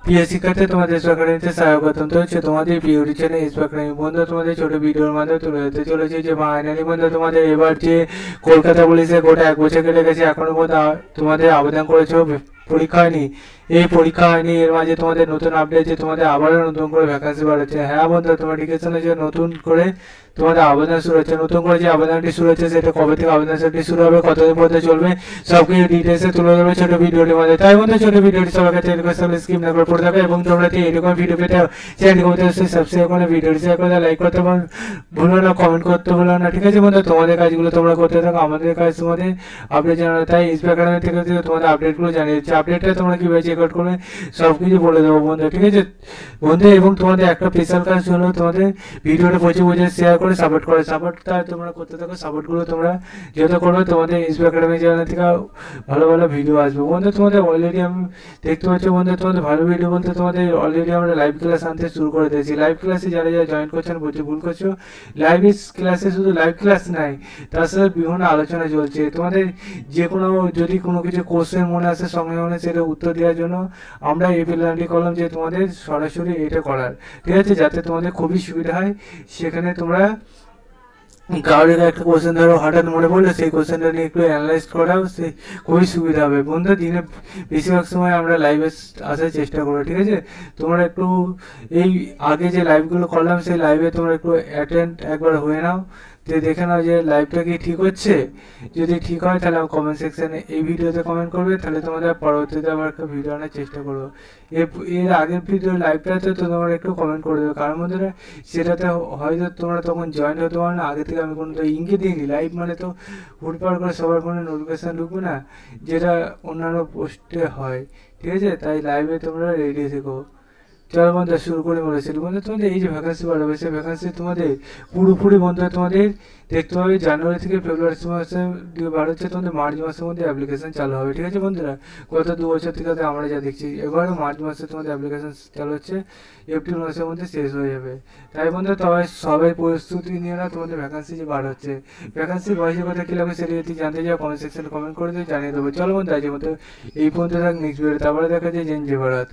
প্রিয় শিক্ষার্থী, তোমাদের সরকারিতে স্বাগতম। তো হচ্ছে তোমাদের প্রিয় চ্যানেল ইন্সপায়ারিং বন্ধু, তোমাদের ছোট ভিডিওর মাধ্যমে তুলে ধরতে চলেছে যে ফাইনালি বন্ধু তোমাদের এবার যে কলকাতা পুলিশে গোটা 1 বছর কেটে গেছে, এখনো পর্যন্ত তোমাদের আবেদন করেছো, পরীক্ষা হয়নি। এই পরীক্ষা হয়নি, এর মাঝে তোমাদের নতুন আপডেট যে তোমাদের আবারও নতুন করে ভ্যাকান্সি বাড়াচ্ছে। হ্যাঁ বন্ধু, নোটিফিকেশনে যে নতুন করে তোমাদের আবেদন শুরু হচ্ছে, নতুন করে যে আবেদনটি শুরু হচ্ছে সেটা কবে থেকে আবেদনটি শুরু হবে, কতদিন পর্যন্ত চলবে, সব কিছু ডিটেলসে তুলে ধরবে ছোট ভিডিওটির মধ্যে। তাই বন্ধু ছোট ভিডিওটি সবার কাছে রিকোয়েস্ট করলে স্কিপ না করে পড়ে থাকবে, এবং তোমরা এরকম ভিডিও পেতে চ্যানেলটি করতে সাবস্ক্রাইব করে ভিডিওটি শেয়ার করে লাইক করতে ভুলো না, কমেন্ট করতে ভুলো না। ঠিক আছে বন্ধু, তোমাদের কাজগুলো তোমরা করতে থাকো, আমাদের কাজ তোমাদের আপডেট জানানো। তাই ইন্সপায়ারিং থেকে তোমাদের আপডেটগুলো জানিয়ে দিচ্ছি। আপডেটটা তোমরা কীভাবে চেক আউট করবে সব কিছু বলে দেবো বন্ধু। ঠিক আছে বন্ধু, এবং তোমাদের একটা স্পেশাল কাজ হলো তোমাদের ভিডিওটা প্রচুর শেয়ার করে সাপোর্ট করে। সাপোর্টটা তোমরা করতে থাকো, সাপোর্টগুলো তোমরা যত করবে তোমাদের ইন্সপায়ারিং চ্যানেল থেকে ভালো ভালো ভিডিও আসবে বন্ধু। তোমাদের অলরেডি আমি দেখতে পাচ্ছি বন্ধু, তোমাদের ভালো ভিডিও বলতে তোমাদের অলরেডি আমরা লাইভ ক্লাস আনতে শুরু করে দিয়েছি। লাইভ ক্লাসে যারা যারা জয়েন করছেন বলছে ভুল করছো, লাইভ ক্লাসে শুধু লাইভ ক্লাস নাই, তার সাথে বিভিন্ন আলোচনা চলছে। তোমাদের যে কোনো যদি কোনো কিছু কোশ্চেন মনে আসে সঙ্গে মনে, সেটা উত্তর দেওয়ার জন্য আমরা এই প্ল্যানটি করলাম যে তোমাদের সরাসরি এটা করার। ঠিক আছে, যাতে তোমাদের খুবই সুবিধা হয়। সেখানে তোমরা কারোর একটা কোশ্চেন ধরো হঠাৎ মনে পড়লো, সেই কোশ্চেনটা নিয়ে একটু অ্যানালাইজ করাও সে খুবই সুবিধা হবে বন্ধু। দিনে বেশিরভাগ সময় আমরা লাইভে আসার চেষ্টা করবো। ঠিক আছে, তোমরা একটু এই আগে যে লাইভগুলো করলাম সেই লাইভে তোমরা একটু অ্যাটেন্ড একবার হয়ে নাও, যে দেখে নাও যে লাইভটা কি ঠিক হচ্ছে। যদি ঠিক হয় তাহলে কমেন্ট সেকশানে এই ভিডিওতে কমেন্ট করবে, তাহলে তোমাদের পরবর্তীতে আবার একটা ভিডিও আনার চেষ্টা করবো। এর আগের ভিডিও লাইভটাতে তো তোমরা একটু কমেন্ট করে দেবে, কারণ মধ্যে সেটাতে হয়তো তোমরা তখন জয়েন হতে পারো না। আগে থেকে আমি কোনো তো ইঙ্গিত দিইনি, লাইভ মানে তো হুটপাট করে সবার ফোনে নোটিফিকেশান ঢুকবে না, যেটা অন্যান্য পোস্টে হয়। ঠিক আছে, তাই লাইভে তোমরা রেডি থেকো। চলো বন্ধু শুরু করে বলেছিল বন্ধু, তোমাদের এই যে ভ্যাকান্সি বাড়াবে সেই ভ্যাকান্সি তোমাদের পুরোপুরি বন্ধু তোমাদের দেখতে হবে জানুয়ারি থেকে ফেব্রুয়ারি মাসে বার হচ্ছে, তোমাদের মার্চ মাসের মধ্যে অ্যাপ্লিকেশন চালু হবে। ঠিক আছে বন্ধুরা, গত 2 বছর থেকে আমরা যা দেখছি, এবারে মার্চ মাসে তোমাদের অ্যাপ্লিকেশন চালু হচ্ছে, এপ্রিল মাসের মধ্যে শেষ হয়ে যাবে। তাই বন্ধু সবাই প্রস্তুতি নিয়ে না, তোমাদের ভ্যাকান্সি যে বার হচ্ছে, ভ্যাকান্সি বয়সের কথা কী লাগবে সেটা যদি জানতে চাও কমেন্ট সেকশনে কমেন্ট করে দিয়ে জানিয়ে দেবো। চলো বন্ধু আজকের মতো এই পর্যন্ত থাক, নেক্সট ভিডিও তারপরে দেখা যায়। জেন জয় ভারত।